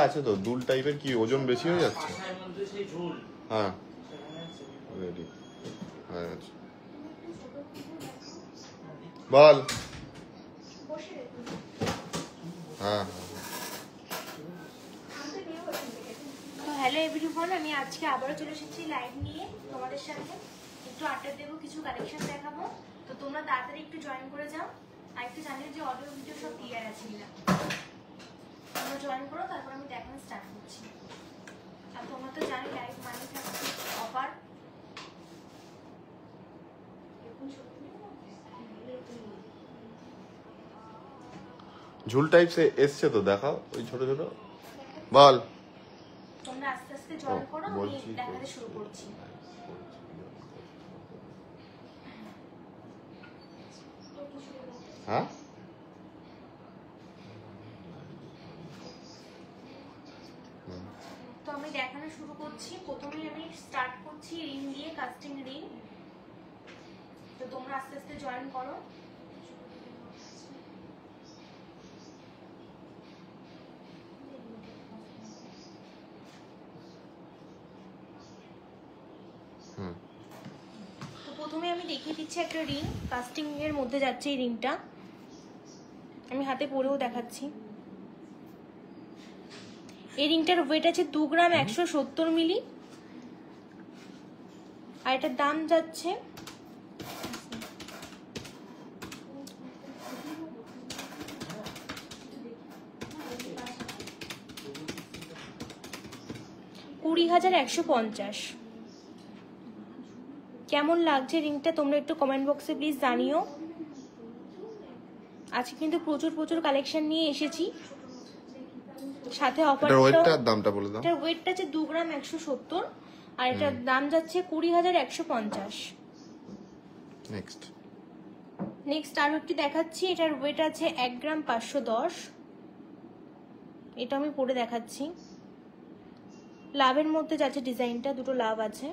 আছে তো দুল টাইপের, কি ওজন বেশি হয়ে যাচ্ছে? হ্যাঁ রেডি হয়ে গেছে। বল। হ্যাঁ তো হ্যালো এভরিওয়ান, আমি আজকে আবারও চলে এসেছি লাইভ নিয়ে তোমাদের সাথে। একটু আড্ডা দেবো, কিছু কালেকশন দেখাবো। তো তোমরা তাড়াতাড়ি একটু জয়েন করে যাও। আর একটু জানিও যে অডিও ভিডিও সব ক্লিয়ার আছে কিনা। তোমরা জয়েন করো, তারপর আমি দেখানো স্টার্ট করছি। আর তোমরা তো জানি লাইভ মানে থাকছে অফার। ঝুল টাইপ এসছে তো, দেখাও ওই ছোট ছোট। বল। তোমরা আস্তে আস্তে জয়েন করো, আমি দেখাতে শুরু করছি। হ্যাঁ তো আমি দেখানো শুরু করছি। প্রথমে আমি স্টার্ট করছি রিং দিয়ে, কাস্টিং রিং। তো তোমরা আস্তে আস্তে জয়েন করো। তো প্রথমে আমি দেখিয়ে দিচ্ছি একটা রিং, কাস্টিং এর মধ্যে যাচ্ছে এই রিংটা। আমি হাতে পরেও দেখাচ্ছি। এই রিংটার ওয়েট আছে 2 গ্রাম 170 মিলি। আর এটার দাম যাচ্ছে 20,150। কেমন লাগছে রিংটা তোমরা একটু কমেন্ট বক্সে প্লিজ জানিও। আজকে কিন্তু প্রচুর প্রচুর কালেকশন নিয়ে এসেছি, সাথে অফারটা। ওয়েটটার দামটা বলে দাও। এটার ওয়েটটা আছে 2 গ্রাম 170 আর এটার দাম যাচ্ছে 20,150। নেক্সট আরো একটি দেখাচ্ছি। এটার ওয়েট আছে 1 গ্রাম 510। এটা আমি পরে দেখাচ্ছি। লাভের মধ্যে যাচ্ছে ডিজাইনটা, দুটো লাভ আছে।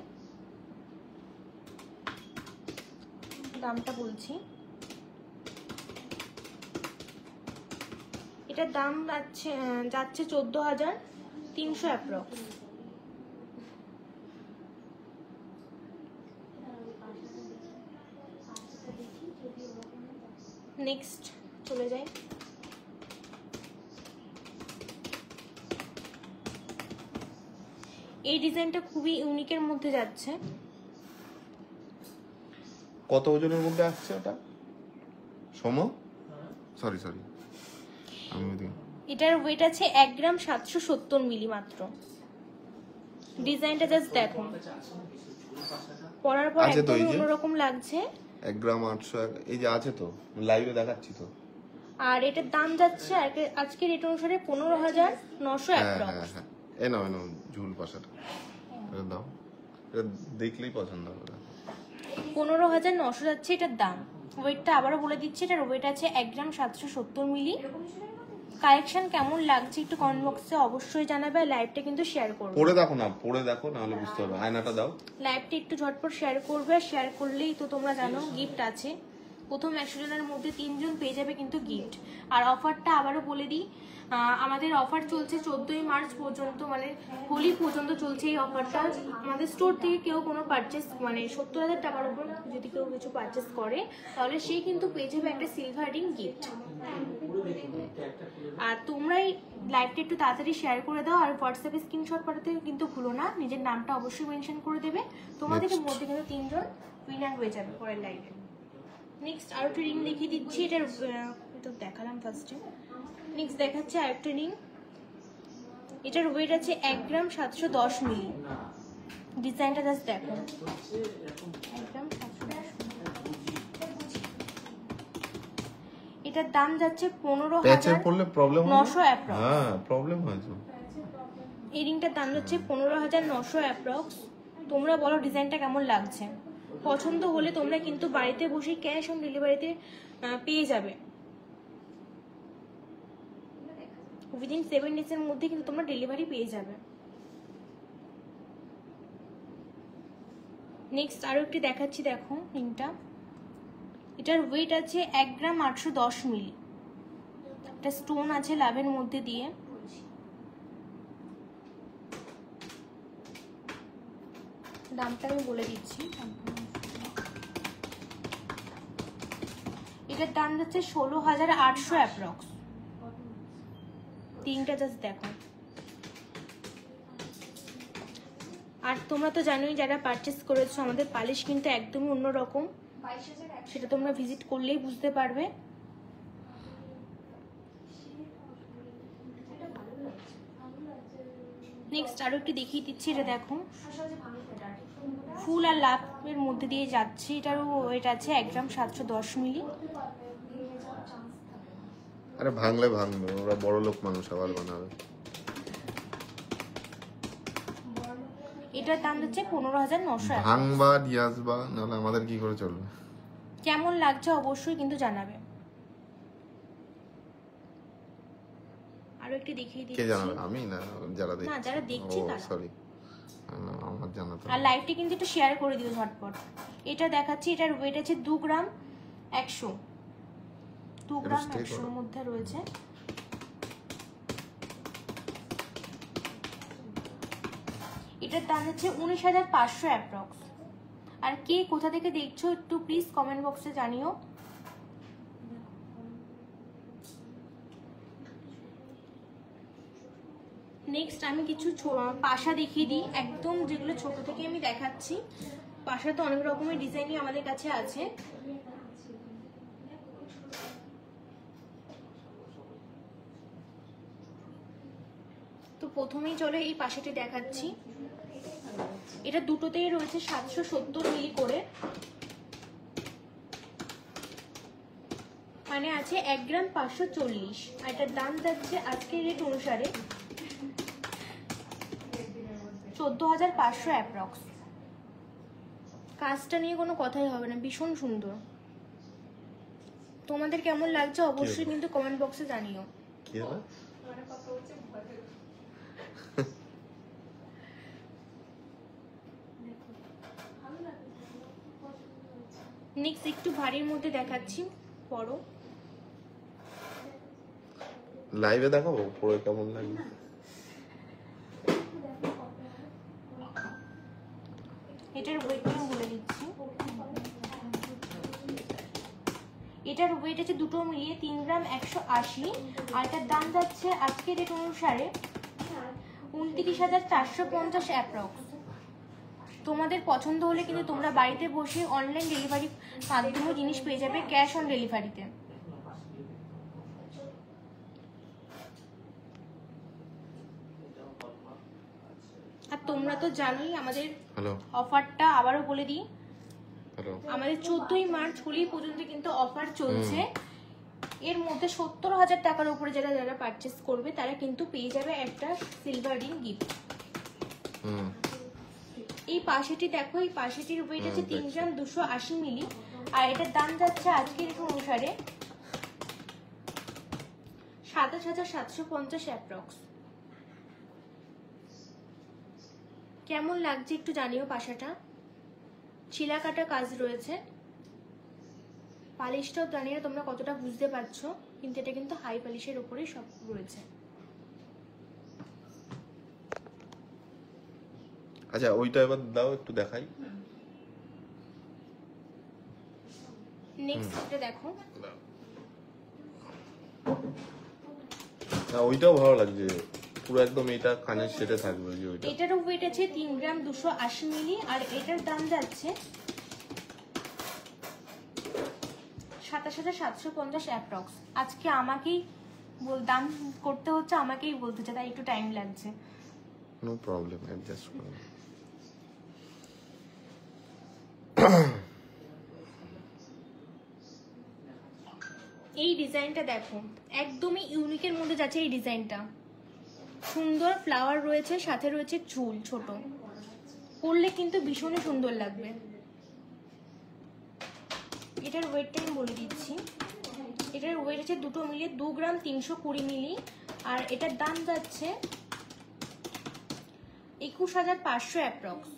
দামটা বলছি, এটার দাম যাচ্ছে 14,300 অ্যাপ্রক্স। নেক্সট চলে যাই। এই ডিজাইনটা খুবই ইউনিকের মধ্যে যাচ্ছে। কত ওজনের মধ্যে আসছে ওটা? সরি এটার ওয়েট আছে 1 গ্রাম 770 মিলি মাত্র। ডিজাইনটা জাস্ট দেখো, পরার পর একদম অন্যরকম লাগছে। 1 গ্রাম 800, এই যে আছে তো, লাইভে দেখাচ্ছি তো। আর এটার দাম যাচ্ছে আজকে রেট অনুসারে 15,900 অ্যাপ্রক্স। এই নাও ঝুল পাশাটা এটা দাও, এটা দেখলেই পছন্দ হবে। 15,900 যাচ্ছে এটার দাম। ওয়েটটা আবারও বলে দিচ্ছি, এটার ওয়েট আছে 1 গ্রাম 770 মিলি। কালেকশন কেমন লাগছে একটু কমেন্ট বক্সে অবশ্যই জানাবে। লাইভটা কিন্তু শেয়ার করবে। পরে দেখো নাহলে বুঝতে হবে। আয়নাটা দাও। লাইভটা একটু ঝটপট শেয়ার করবে। শেয়ার করলেই তো তোমরা জানো গিফট আছে। প্রথম 100 জনের মধ্যে 3 জন পেয়ে যাবে কিন্তু গিফট। আর অফারটা আবারও বলে দিই, আমাদের অফার চলছে 14ই মার্চ পর্যন্ত, মানে হোলি পর্যন্ত চলছে এই অফারটা। আমাদের স্টোর থেকে কেউ কোনো পারচেস, মানে 70,000 টাকার উপর যদি কেউ কিছু পারচেস করে, তাহলে সে কিন্তু পেয়ে যাবে একটা সিলভার রিং গিফট। আর তোমরাই লাইভটা একটু তাড়াতাড়ি শেয়ার করে দাও। আর হোয়াটসঅ্যাপে স্ক্রিনশট পাঠাতে কিন্তু ভুলো না। নিজের নামটা অবশ্যই মেনশন করে দেবে। তোমাদের মধ্যে কিন্তু 3 জন উইনার হয়ে যাবে পরের লাইভে। নেক্সট আরো একটা রিং দেখিয়ে দিচ্ছি। এটার তো দেখালাম ফার্স্টে। নেক্সট দেখাচ্ছে আরেকটা রিং। এটার ওয়েট আছে 1 গ্রাম 710 মিলি। ডিজাইনটা জাস্ট দেখো, 1 গ্রাম 710 মিলি। এটার দাম যাচ্ছে 15,900 অ্যাপ্রক্স। হ্যাঁ প্রবলেম হয়েছে। এই রিংটার দাম যাচ্ছে 15,900 অ্যাপ্রক্স। তোমরা বলো ডিজাইনটা কেমন লাগছে। পছন্দ হলে তোমরা কিন্তু বাড়িতে বসে ক্যাশ অন ডেলিভারিতে পেয়ে যাবে। উইদিন 7 ডেজের মধ্যে কিন্তু তোমরা ডেলিভারি পেয়ে যাবে। নেক্সট আরো একটি দেখাচ্ছি, দেখো রিংটা। এটার ওয়েট আছে 1 গ্রাম 810 মিলি। একটা স্টোন আছে লাভের মধ্যে দিয়ে। দামটা আমি বলে দিচ্ছি। এটার দাম যাচ্ছে 16,800 অ্যাপ্রক্স। তিনটা জাস্ট দেখো। আর তোমরা তো জানোই যারা পারচেস করেছো আমাদের পালিশ কিন্তু একদমই অন্যরকম, সেটা তোমরা ভিজিট করলেই বুঝতে পারবে। নেক্সট আরো একটু দেখিয়ে দিচ্ছি, এটা দেখো ফুল আর লাভের মধ্যে দিয়ে যাচ্ছে। এটারও ওয়েট আছে 1 গ্রাম 710 মিলি। আরে ভাঙলে ভাঙবে, ওরা বড় লোক মানুষ, আবার বানাবে। এটার দাম হচ্ছে 15,900। ভাঙবা দিয়ে আসবা, নাহলে আমাদের কি করে চলবে। কেমন লাগছে অবশ্যই কিন্তু জানাবে। আরো একটু দেখিয়ে দিচ্ছি। কে জানাবে? আমি না যারা দেখছে? না, যারা দেখছে তারা। সরি, আমার জানাতে। আর লাইভটি কিন্তু একটু শেয়ার করে দিও ঝটপট। এটা দেখাচ্ছি, এটার ওয়েট আছে 2 গ্রাম 100। 2 গ্রাম 100 এর মধ্যে রয়েছে। এটার দাম হচ্ছে 19,500 অ্যাপ্রক্স। আর কে কোথা থেকে দেখছো একটু প্লিজ কমেন্ট বক্সে জানিও। নেক্সট আমি কিছু পাশা দেখিয়ে দিই, একদম যেগুলো ছোট থেকে আমি দেখাচ্ছি। পাশা তো অনেক রকমের ডিজাইনই আমাদের কাছে আছে। তো প্রথমেই চলো এই পাশাটি দেখাচ্ছি। এটা দুটোতেই রয়েছে 770 মিলি করে, মানে আছে 1 গ্রাম 540। আর এটার দাম যাচ্ছে আজকের রেট অনুসারে 14,500 অ্যাপ্রক্স। কাজটা নিয়ে কোনো কথাই হবে না, ভীষণ সুন্দর। তোমাদের কেমন লাগছে অবশ্যই কিন্তু কমেন্ট বক্সে জানিও। কি হবে? নেক্সট একটু ভারীর মধ্যে দেখাচ্ছি, পরো। লাইভে দেখাবো পরে কেমন লাগে। এটার ওয়েট আমি বলে দিচ্ছি। এটার ওয়েট আছে দুটো মিলিয়ে 3 গ্রাম 180। আর এটার দাম যাচ্ছে আজকের রেট অনুসারে 29,450 অ্যাপ্রক্স। তোমাদের পছন্দ হলে কিন্তু তোমরা বাড়িতে বসে অনলাইন ডেলিভারি মাধ্যমে জিনিস পেয়ে যাবে, ক্যাশ অন ডেলিভারিতে। আর তোমরা তো জানোই আমাদের অফারটা, আবারও বলে দিই, আমাদের 14ই মার্চ হোলি পর্যন্ত কিন্তু অফার চলছে। এর মধ্যে 70,000 টাকার উপরে যারা যারা পারচেস করবে তারা কিন্তু পেয়ে যাবে একটা সিলভার রিং গিফট। এই পাশেটি দেখো, এই পাশেটির ওয়েট আছে 3 গ্রাম 280 মিলি। আর এটার দাম যাচ্ছে আজকের অনুসারে 27,750 অ্যাপ্রক্স। কেমন লাগছে একটু জানিও। পাশাটা ছিলা কাটা কাজ রয়েছে, পালিশটাও জানিয়ে তোমরা কতটা বুঝতে পারছো, কিন্তু এটা কিন্তু হাই পালিশের উপরেই সব রয়েছে। আচ্ছা ওইটা এবার দাও, একটু দেখাই। নেক্সট এটা দেখো, না ওইটাও ভালো লাগছে পুরো একদম, এটা কানের সেটে থাকবে যে ওইটা। এটারও ওয়েট আছে 3 গ্রাম 280 মিলি। আর এটার দাম যাচ্ছে 27,750 অ্যাপ্রক্স। আজকে আমাকেই দাম করতে হচ্ছে, আমাকেই বলতে হচ্ছে, তাই একটু টাইম লাগছে। নো প্রবলেম, অ্যাডজাস্ট করুন। এই ডিজাইনটা দেখো, একদমই ইউনিকের মধ্যে যাচ্ছে এই ডিজাইনটা। সুন্দর ফ্লাওয়ার রয়েছে, সাথে রয়েছে চুল ছোট, পরলে কিন্তু ভীষণই সুন্দর লাগবে। এটার ওয়েটটা আমি বলে দিচ্ছি। এটার ওয়েট আছে দুটো মিলিয়ে 2 গ্রাম 320 মিলি। আর এটার দাম যাচ্ছে 21,500 অ্যাপ্রক্স।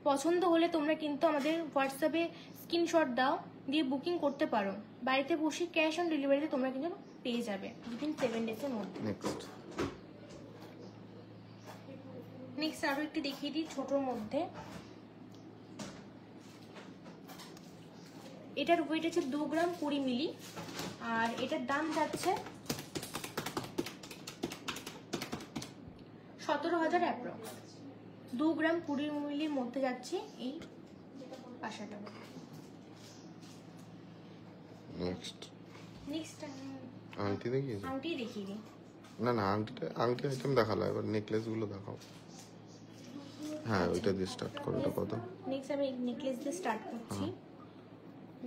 পছন্দ হলে তোমরা কিন্তু আমাদের হোয়াটসঅ্যাপে স্ক্রিনশট দাও, দিয়ে বুকিং করতে পারো। বাড়িতে বসে ক্যাশ অন ডেলিভারিতে তোমরা কিন্তু পেয়ে যাবে উইদিন 7 ডেজের মধ্যে। নেক্সট আরো একটি দেখিয়ে দিই ছোটোর মধ্যে। এটার ওয়েট আছে 2 গ্রাম 20 মিলি, আর এটার দাম যাচ্ছে 17,000 অ্যাপ্রক্স। 2 গ্রাম 20 মিলির মধ্যে যাচ্ছে এই পাশাটা। নেক্সট আংটি দেখিয়েছি? আংটি দেখিয়ে দিই। না না, আংটি আইটেম দেখালো, এবার নেকলেস গুলো দেখাও। হ্যাঁ, ওইটা দিয়ে স্টার্ট করো। এটা কত? নেক্সট আমি নেকলেস দিয়ে স্টার্ট করছি।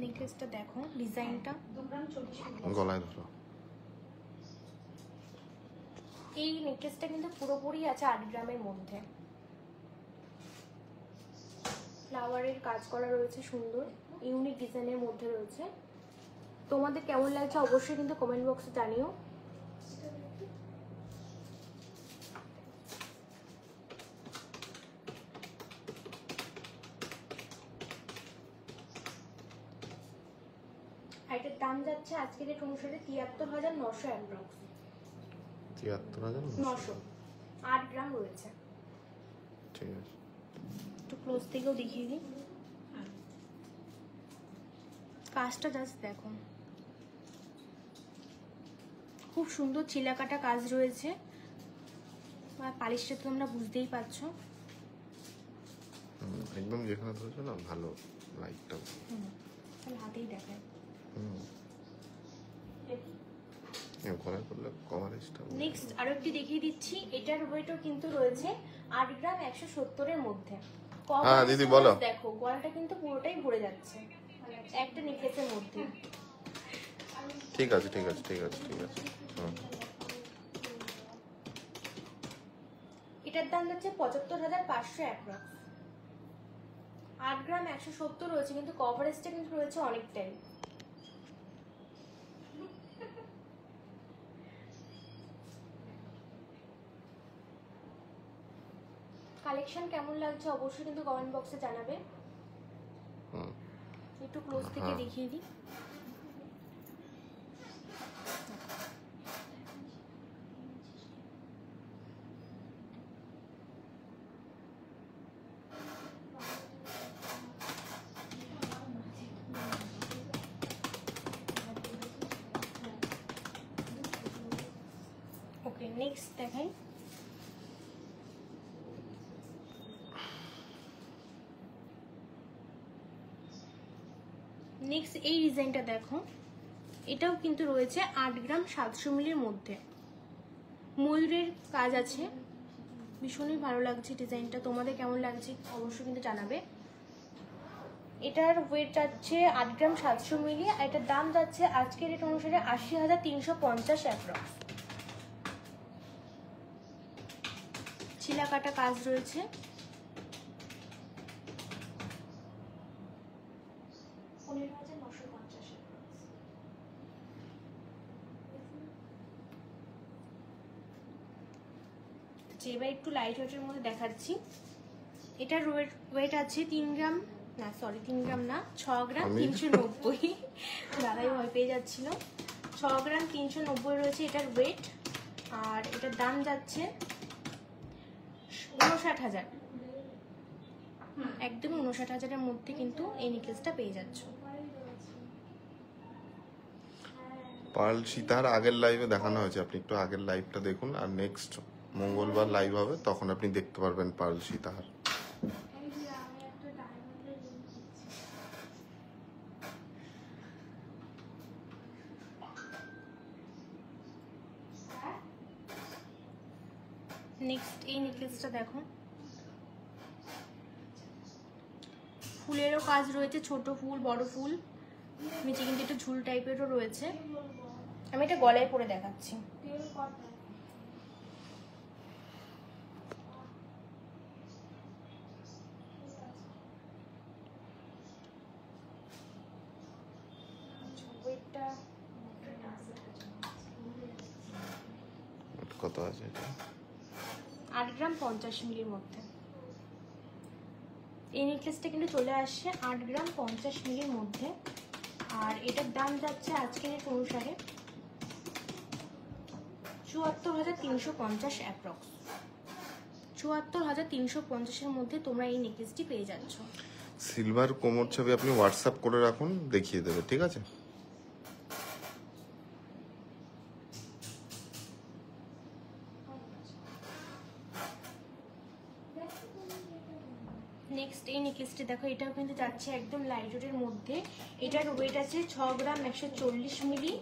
নেকলেসটা দেখো, ডিজাইনটা গলায় ধরো। এই নেকলেসটা কিন্তু পুরোপুরি আছে 8 গ্রামের মধ্যে। ফ্লাওয়ারের কাজ করা রয়েছে, সুন্দর ইউনিক ডিজাইনের মধ্যে রয়েছে। তোমাদের কেমন লাগছে অবশ্যই কিন্তু কমেন্ট বক্সে জানিও। এটার দাম যাচ্ছে আজকের রেট অনুসারে 73,900 অ্যাপ্রক্স। 73,900। 8 গ্রাম রয়েছে। ঠিক আছে, একটু ক্লোজ থেকেও দেখিয়ে দিই। কাজটা জাস্ট দেখো, খুব সুন্দর চিলাকাটা কাজ রয়েছে। আর পালিশটা তো তোমরা বুঝতেই পারছো। একদম যেখানে ধরেছো না, ভালো লাইটটা। তাহলে হাতেই দেখায়। গলায় করলে কভারেজটা। নেক্সট আরো একটি দেখিয়ে দিচ্ছি। এটার ওয়েটও কিন্তু রয়েছে 8 গ্রাম 170 এর মধ্যে। হ্যাঁ দিদি বলো। দেখো গলাটা কিন্তু পুরোটাই ভরে যাচ্ছে একটা নেকলেসের মধ্যে। ঠিক আছে ঠিক আছে ঠিক আছে ঠিক আছে। এটার দাম হচ্ছে 75,500 অ্যাপ্রক্স। 8 গ্রাম 170 রয়েছে, কিন্তু কভারেজটা কিন্তু রয়েছে অনেকটাই। কালেকশন কেমন লাগছে অবশ্যই কিন্তু কমেন্ট বক্সে জানাবে। একটু ক্লোজ থেকে দেখিয়ে দিই। ওকে, নেক্সট দেখাই। নেক্সট এই ডিজাইনটা দেখো, এটাও কিন্তু রয়েছে 8 গ্রাম 700 মিলির মধ্যে। ময়ূরের কাজ আছে, ভীষণই ভালো লাগছে ডিজাইনটা। তোমাদের কেমন লাগছে অবশ্যই কিন্তু জানাবে। এটার ওয়েট যাচ্ছে 8 গ্রাম 700 মিলি, আর এটার দাম যাচ্ছে আজকের রেট অনুসারে 80,350 অ্যাপ্রক্স। ছিলাকাটা কাজ রয়েছে। এবার একটু লাইট ওয়েটের মধ্যে দেখাচ্ছি। এটার ওয়েট আছে 3 গ্রাম, না সরি 3 গ্রাম না, 6 গ্রাম 390। দাদাই ভয় পেয়ে যাচ্ছিল। 6 গ্রাম 390 রয়েছে এটার ওয়েট, আর এটার দাম যাচ্ছে 59,000। একদমই 59,000-এর মধ্যে কিন্তু এই নেকলেসটা পেয়ে যাচ্ছ। পার্ল সীতার আগের লাইভে দেখানো হয়েছে, আপনি একটু আগের লাইভটা দেখুন। আর নেক্সট মঙ্গলবার লাইভ হবে, তখন আপনি দেখতে পারবেন পার্ল সীতাহার। নেক্সট এই নেকলেসটা দেখো, ফুলেরও কাজ রয়েছে, ছোট ফুল বড় ফুল, নিচে কিন্তু একটু ঝুল টাইপেরও রয়েছে। আমি এটা গলায় পরে দেখাচ্ছি। কত আছে এটা? 8 গ্রাম 50 মিলির মধ্যে। এই নেকলেসটা কিন্তু চলে আসছে 8 গ্রাম 50 মিলির মধ্যে, আর এটার দাম যাচ্ছে আজকের রেট অনুসারে 74,350 অ্যাপ্রক্স। 74,350-এর মধ্যে তোমরা এই নেকলেসটি পেয়ে যাচ্ছ। সিলভার কোমর ছবি আপনি হোয়াটসঅ্যাপ করে রাখুন, দেখিয়ে দেবে, ঠিক আছে? নেক্সট এই নেকলেসটি দেখো, এটাও কিন্তু যাচ্ছে একদম লাইট ওয়েটের মধ্যে। এটার ওয়েট আছে 6 গ্রাম 140 মিলি,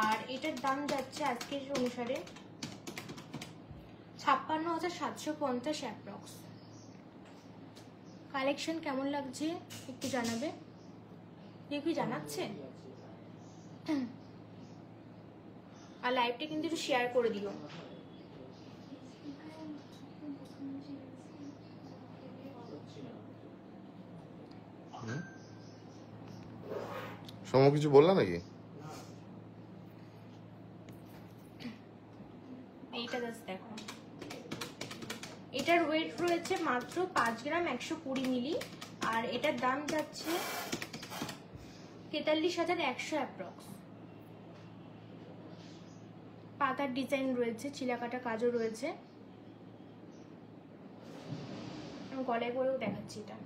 আর এটার দাম যাচ্ছে আজকের অনুসারে 56,750 অ্যাপ্রক্স। কালেকশন কেমন লাগছে একটু জানাবে, দেখবি জানাচ্ছে। আর লাইভটা কিন্তু একটু শেয়ার করে দিও। সম কিছু বললা নাকি? এইটা জাস্ট দেখো, এটার ওয়েট রয়েছে মাত্র 5 গ্রাম 120 মিলি, আর এটার দাম যাচ্ছে 43,100 অ্যাপ্রক্স। পাতার ডিজাইন রয়েছে, চিলাকাটা কাজও রয়েছে। আমি গলায় পরেও দেখাচ্ছি এটা।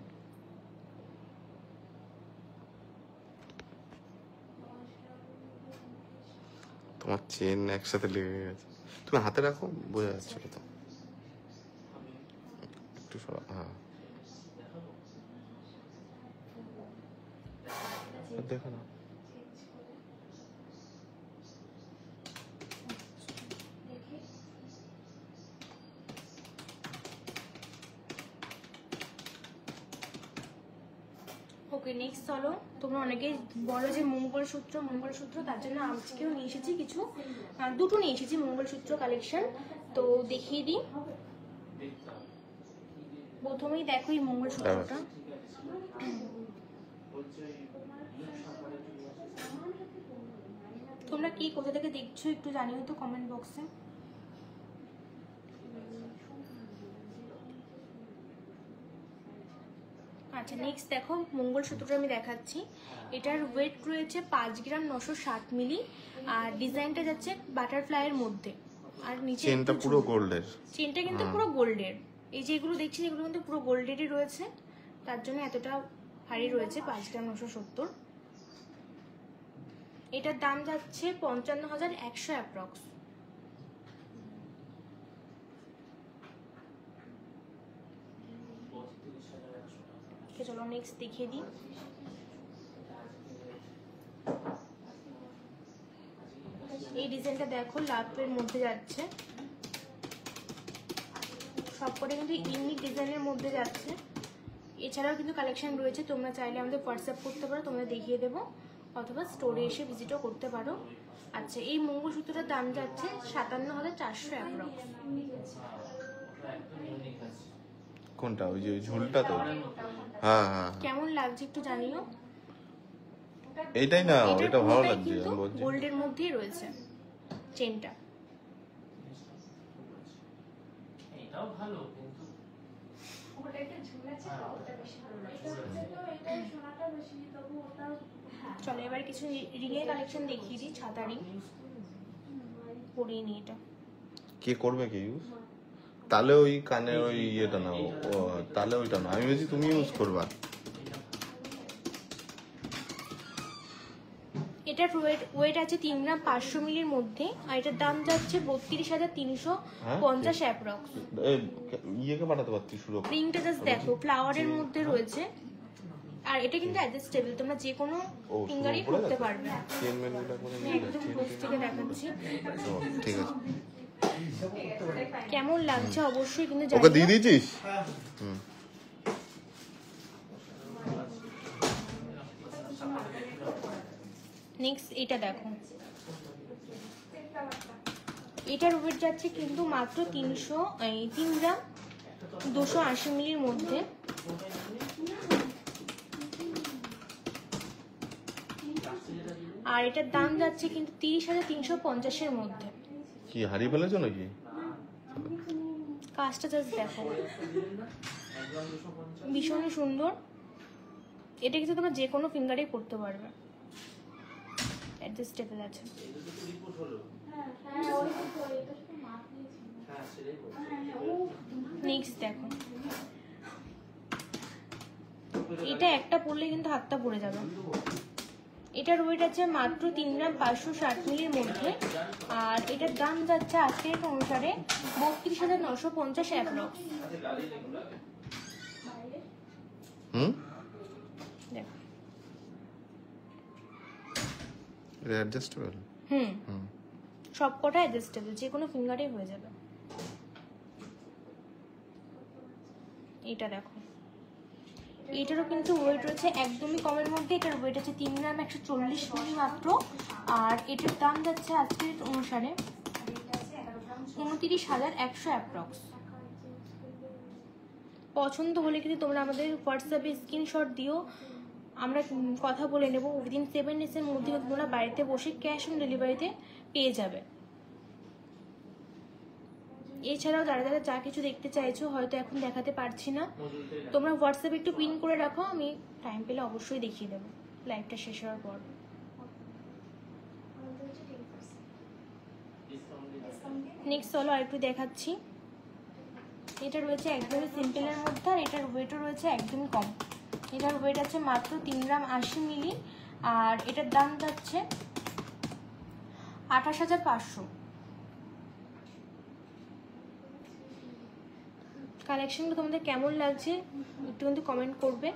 তোমার চেন একসাথে লেগে গেছে, তুমি হাতে রাখো, বোঝা যাচ্ছে তো। একটু সরা, হ্যাঁ দেখো না। ওকে, নেক্সট চলো। তোমরা অনেকেই বলো যে মঙ্গলসূত্র মঙ্গলসূত্র, তার জন্য আজকেও নিয়ে এসেছি কিছু, দুটো নিয়ে এসেছি মঙ্গলসূত্র কালেকশন। তো দেখিয়ে দিই। প্রথমেই দেখো এই মঙ্গলসূত্রটা। তোমরা কি কোথা থেকে দেখছো একটু জানিও তো কমেন্ট বক্সে। আচ্ছা, নেক্সট দেখো মঙ্গলসূত্রটা আমি দেখাচ্ছি। এটার ওয়েট রয়েছে 5 গ্রাম 960 মিলি, আর ডিজাইনটা যাচ্ছে বাটারফ্লাইয়ের মধ্যে, আর নিচে চেনটা পুরো গোল্ডের। চেনটা কিন্তু পুরো গোল্ডের। এই যে এগুলো দেখছেন এগুলো কিন্তু পুরো গোল্ডেরই রয়েছে, তার জন্য এতটা ভারী রয়েছে 5 গ্রাম 970। এটার দাম যাচ্ছে 55,100 অ্যাপ্রক্স। চলো নেক্সট দেখিয়ে দিই। এই ডিজাইনটা দেখো, লাভের মধ্যে যাচ্ছে, সবকটা কিন্তু ইউনিক ডিজাইনের মধ্যে যাচ্ছে। এছাড়াও কিন্তু কালেকশন রয়েছে, তোমরা চাইলে আমাদের হোয়াটসঅ্যাপ করতে পারো, তোমরা দেখিয়ে দেবো, অথবা স্টোরে এসে ভিজিটও করতে পারো। আচ্ছা, এই মঙ্গলসূত্রটার দাম যাচ্ছে 57,400 অ্যাপ্রক্স। কোনটা? ওই যে ঝুলটা তো? হ্যাঁ হ্যাঁ। কেমন লাগছে একটু জানিও। এইটাই না, ওইটা ভালো লাগছে। গোল্ডের মধ্যেই রয়েছে চেনটা। এটাও ভালো, কিন্তু ওটা একটা ঝুল আছে, ওটা বেশি ভালো লাগে। এটা সোনাটা বেশি, তবু ওটা। চলো এবার কিছু রিংয়ের কালেকশন দেখিয়ে দিই। ছাতা রিং পরিয়ে নি। এটা কে করবে, কে ইউজ? তাহলে ওই কানে ওই ইয়েটা নাও, তাহলে ওইটা না, আমি বলছি তুমি ইউজ করবা। এটার ওয়েট আছে 3 গ্রাম 500 মিলির মধ্যে, আর এটার দাম যাচ্ছে 32,350 অ্যাপ্রক্স। ইয়েকে পাঠাতে পারতি শুরু। রিংটা জাস্ট দেখো, ফ্লাওয়ারের মধ্যে রয়েছে, আর এটা কিন্তু অ্যাডজাস্টেবল, তোমরা যে কোনো ফিঙ্গারই করতে পারবে। আমি একদম ক্লোজ থেকে দেখাচ্ছি। ঠিক আছে, কেমন লাগছে অবশ্যই কিন্তু ওকে জানিও। দিয়ে দিয়েছিস? হুম। নেক্সট এটা দেখো, এটার ওয়েট যাচ্ছে কিন্তু মাত্র 3 গ্রাম 280 মিলির মধ্যে। আর এটার দাম যাচ্ছে কিন্তু 30,350-এর মধ্যে। কি হারিয়ে ফেলেছো নাকি? কাজটা জাস্ট দেখো, ভীষণই সুন্দর। এটা কিন্তু তোমরা যে কোনো ফিঙ্গারেই করতে পারবে, অ্যাডজাস্টেবল আছে। নেক্সট দেখো, এটা একটা পরলে কিন্তু হাতটা পড়ে যাবে। এটার ওয়েট আছে মাত্র 3 গ্রাম 560 মিলির মধ্যে, আর এটার দাম যাচ্ছে আজকের রেট অনুসারে 32,950 অ্যাপ্রক্স। হুম, দেখো, এটা অ্যাডজাস্টেবল। হুম, হুম, সব কটা অ্যাডজাস্টেবল, যে কোনো ফিঙ্গারে হয়ে যাবে। এটা দেখো, এটারও কিন্তু ওয়েট রয়েছে একদমই কমের মধ্যে। এটার ওয়েট আছে 3 গ্রাম 140 মিলি মাত্র, আর এটার দাম যাচ্ছে আজকের রেট অনুসারে 29,100 অ্যাপ্রক্স। পছন্দ হলে কিন্তু তোমরা আমাদের হোয়াটসঅ্যাপে স্ক্রিনশট দিও, আমরা কথা বলে নেব। উইদিন 7 ডেজের মধ্যে তোমরা বাড়িতে বসে ক্যাশ অন ডেলিভারিতে পেয়ে যাবে। এছাড়াও যারা যারা যা কিছু দেখতে চাইছো হয়তো এখন দেখাতে পারছি না, তোমরা হোয়াটসঅ্যাপে একটু পিন করে রাখো, আমি টাইম পেলে অবশ্যই দেখিয়ে দেবো লাইভটা শেষ হওয়ার পর। নেক্সট চলো আর একটু দেখাচ্ছি। এটা রয়েছে একদমই সিম্পলের মধ্যে, আর এটার ওয়েটও রয়েছে একদমই কম। এটার ওয়েট আছে মাত্র 3 গ্রাম 80 মিলি, আর এটার দাম যাচ্ছে 28,500। কালেকশনটা তোমাদের কেমন লাগছে একটু কিন্তু কমেন্ট করবে।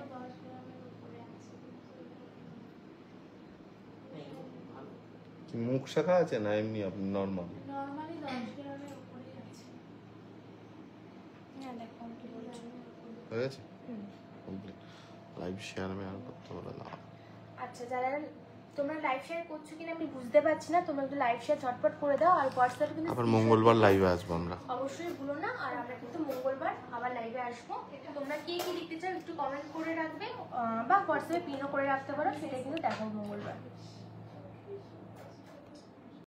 মুখ শাখা আছে না এমনি আপনি নর্মাল? নরমালি 10 গ্রামের উপরেই আছে। হ্যাঁ দেখো আমি কি বলছি। হয়ে গেছে হুম। কমপ্লিট। লাইভ শেয়ার আর করতে বলে না। আচ্ছা, যারা তোমরা লাইভ শেয়ার করছো কিনা আমি বুঝতে পারছি না, তোমরা একটু লাইভ শেয়ার ঝটপট করে দাও। আর হোয়াটসঅ্যাপে কিন্তু আবার মঙ্গলবার লাইভে আসবো আমরা। অবশ্যই ভুলো না, আর আমরা কিন্তু মঙ্গলবার আবার লাইভে আসবো। তোমরা কি কি দেখতে চাও একটু কমেন্ট করে রাখবে, বা হোয়াটসঅ্যাপে পিনও করে রাখতে পারো, সেটা কিন্তু দেখাবো মঙ্গলবার।